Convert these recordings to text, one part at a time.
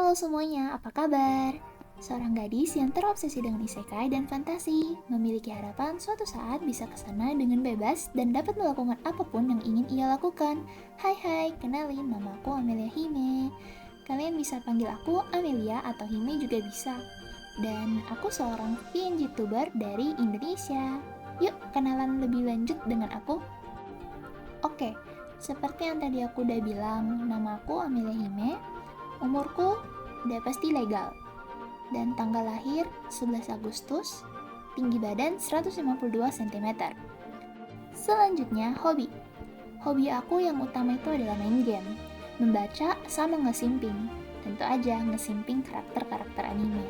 Halo semuanya, apa kabar? Seorang gadis yang terobsesi dengan isekai dan fantasi, memiliki harapan suatu saat bisa ke sana dengan bebas dan dapat melakukan apapun yang ingin ia lakukan. Hai, kenalin, nama aku Amelia Hime. Kalian bisa panggil aku Amelia atau Hime juga bisa. Dan aku seorang PNG tuber dari Indonesia. Yuk, kenalan lebih lanjut dengan aku. Oke, seperti yang tadi aku udah bilang, nama aku Amelia Hime. Umurku udah pasti legal. Dan tanggal lahir 11 Agustus, tinggi badan 152 cm. Selanjutnya, hobi. Hobi aku yang utama itu adalah main game, membaca sama ngesimping. Tentu aja ngesimping karakter-karakter anime.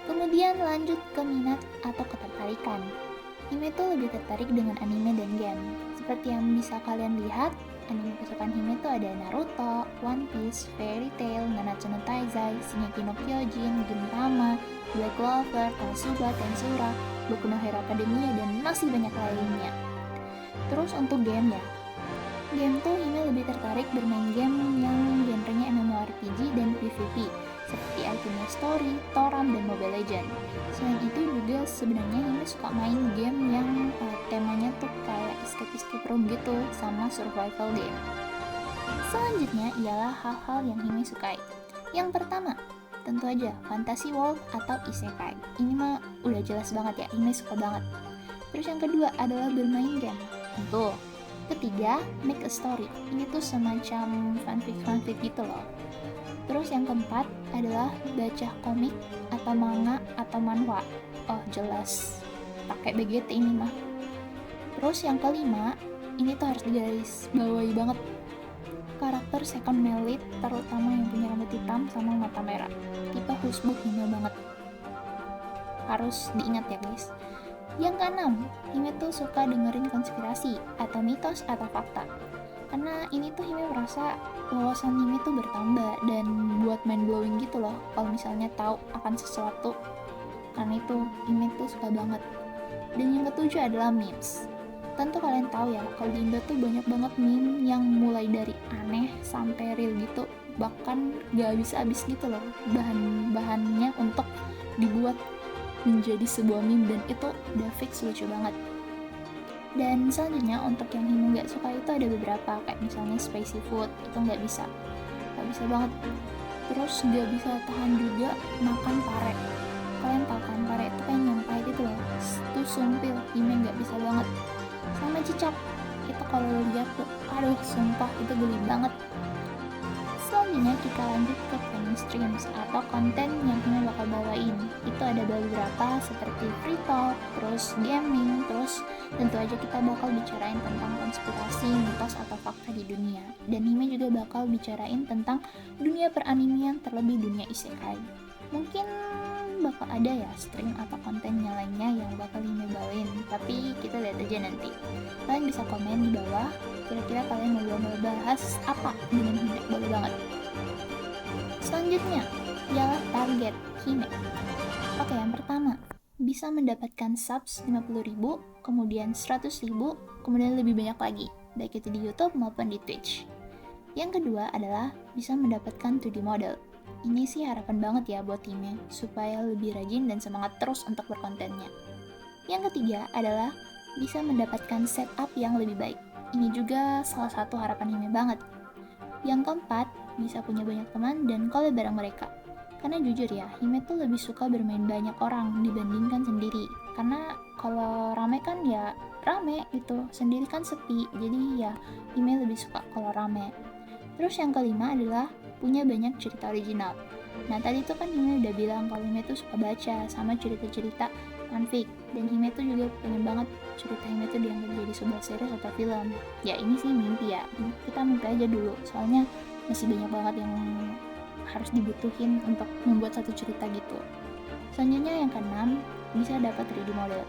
Kemudian lanjut ke minat atau ketertarikan. Hime tuh lebih tertarik dengan anime dan game. Seperti yang bisa kalian lihat, anime kesukaan Hime tuh ada Naruto, One Piece, Fairy Tail, Nanatsu no Taizai, Shingeki no Kyojin, Gintama, Black Clover, Konosuba, Tensura, Boku no Hero Academia, dan masih banyak lainnya. Terus untuk game ya, game tuh Hime lebih tertarik bermain game yang genrenya MMORPG dan PvP, seperti Ultimate Story, Toram, dan Mobile Legends. Selain itu juga sebenarnya Hime suka main game yang temanya tuh kayak escape room gitu, sama survival game. Selanjutnya ialah hal-hal yang Hime sukai. Yang pertama, tentu aja Fantasy World atau Isekai. Ini mah udah jelas banget ya, Hime suka banget. Terus yang kedua adalah bermain game. Tentu. Ketiga, make a story. Ini tuh semacam fanfic gitu loh. Terus yang keempat adalah baca komik atau manga atau manhwa. Oh jelas, pakai BGT ini mah. Terus yang kelima, ini tuh harus digaris bawahi banget. Karakter second male lead, terutama yang punya rambut hitam sama mata merah. Tipe husbuk Hime banget. Harus diingat ya guys. Yang keenam, Hime tuh suka dengerin konspirasi atau mitos atau fakta. Karena ini tuh Hime merasa wawasan Hime tuh bertambah dan buat mind blowing gitu loh kalau misalnya tahu akan sesuatu. Karena itu Hime tuh suka banget. Dan yang ketujuh adalah memes. Tentu kalian tahu ya, kalau di Indo tuh banyak banget meme yang mulai dari aneh sampai real gitu. Bahkan gak habis-habis gitu loh bahan-bahannya untuk dibuat menjadi sebuah meme, dan itu udah fix lucu banget. Dan selanjutnya untuk yang Hime gak suka itu ada beberapa, kayak misalnya spicy food, itu gak bisa banget. Terus gak bisa tahan juga makan pare. Kalian tahu kan pare itu kayak nyampai gitu loh, itu sumpil, Hime gak bisa banget. Sama cicak, itu kalau lihat tuh, aduh sumpah itu geli banget. Selanjutnya kita lanjut ke planning streams atau konten yang Hime bakal bawain. Itu ada beberapa seperti free talk, terus gaming, terus tentu aja kita bakal bicarain tentang konspirasi, mitos atau fakta di dunia. Dan Hime juga bakal bicarain tentang dunia peranimian, terlebih dunia isekai. Mungkin bakal ada ya stream atau konten yang lainnya yang bakal Hime bawain, tapi kita lihat aja nanti. Kalian bisa komen di bawah, kira-kira kalian mau bahas apa dengan Hime, boleh banget. Selanjutnya ialah target Hime. Oke, yang pertama, bisa mendapatkan subs 50.000, kemudian 100.000, kemudian lebih banyak lagi, baik itu di YouTube maupun di Twitch. Yang kedua adalah bisa mendapatkan 2D model. Ini sih harapan banget ya buat Hime, supaya lebih rajin dan semangat terus untuk berkontennya. Yang ketiga adalah bisa mendapatkan setup yang lebih baik. Ini juga salah satu harapan Hime banget. Yang keempat, bisa punya banyak teman dan collab bareng mereka. Karena jujur ya, Hime tuh lebih suka bermain banyak orang dibandingkan sendiri. Karena kalau rame kan ya rame gitu, sendiri kan sepi. Jadi ya Hime lebih suka kalau rame. Terus yang kelima adalah punya banyak cerita original. Nah tadi tuh kan Hime udah bilang kalau Hime tuh suka baca sama cerita-cerita fanfic, dan Hime tuh juga pengen banget cerita Hime tuh dianggap jadi sebuah series atau film. Ya ini sih mimpi ya, kita mimpi aja dulu, soalnya masih banyak banget yang harus dibutuhin untuk membuat satu cerita gitu. Selanjutnya yang keenam, bisa dapat 3D model.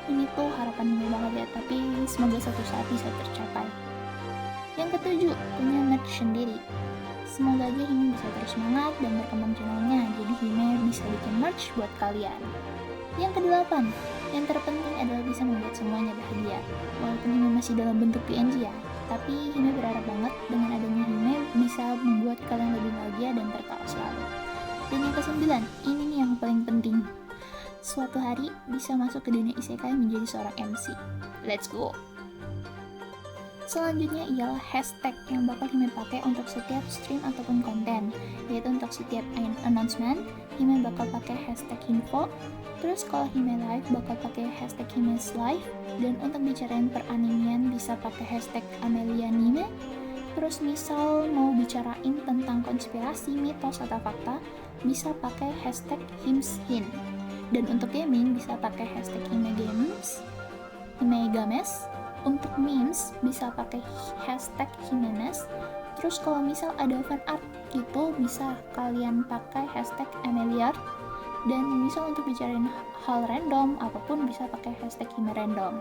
Ini tuh harapan Hime banget ya, tapi semoga suatu saat bisa tercapai. Yang ketujuh, punya merch sendiri. Semoga aja Hime bisa terus semangat dan berkembang channelnya, jadi Hime bisa bikin merch buat kalian. Yang kedelapan, yang terpenting adalah bisa membuat semuanya bahagia. Walaupun Hime masih dalam bentuk PNG ya, Tapi Hime berharap banget dengan adanya Hime bisa membuat kalian lebih bahagia dan tertawa selalu. Dan yang ke-9, ini nih yang paling penting. Suatu hari bisa masuk ke dunia isekai menjadi seorang MC. Let's go! Selanjutnya ialah hashtag yang bakal Hime pakai untuk setiap stream ataupun konten, yaitu untuk setiap announcement, Hime bakal pakai hashtag info, terus kalau Hime live bakal pakai hashtag Hime's live, dan untuk bicarain peranimian bisa pakai hashtag Amelianime, terus misal mau bicarain tentang konspirasi, mitos, atau fakta, bisa pakai hashtag Himshin, dan untuk gaming bisa pakai hashtag Himegames, Himegames. Untuk memes bisa pakai hashtag Himemes. Terus kalau misal ada fan art gitu bisa kalian pakai hashtag Ameliart. Dan misal untuk bicarain hal random apapun bisa pakai hashtag Himerandom.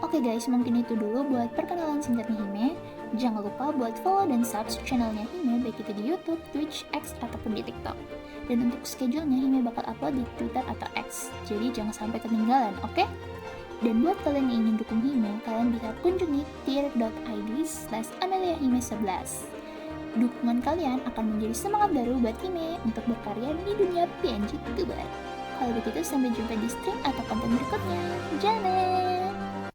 Oke guys, mungkin itu dulu buat perkenalan singkatnya Hime. Jangan lupa buat follow dan subscribe channelnya Hime baik itu di YouTube, Twitch, X, ataupun di TikTok. Dan untuk schedule-nya Hime bakal upload di Twitter atau X. Jadi jangan sampai ketinggalan, oke? Dan buat kalian yang ingin dukung Hime, kalian bisa kunjungi tier.id/ameliahime11. Dukungan kalian akan menjadi semangat baru buat Hime untuk berkarya di dunia PNG Tuber. Kalau begitu, sampai jumpa di stream atau konten berikutnya. Jangan!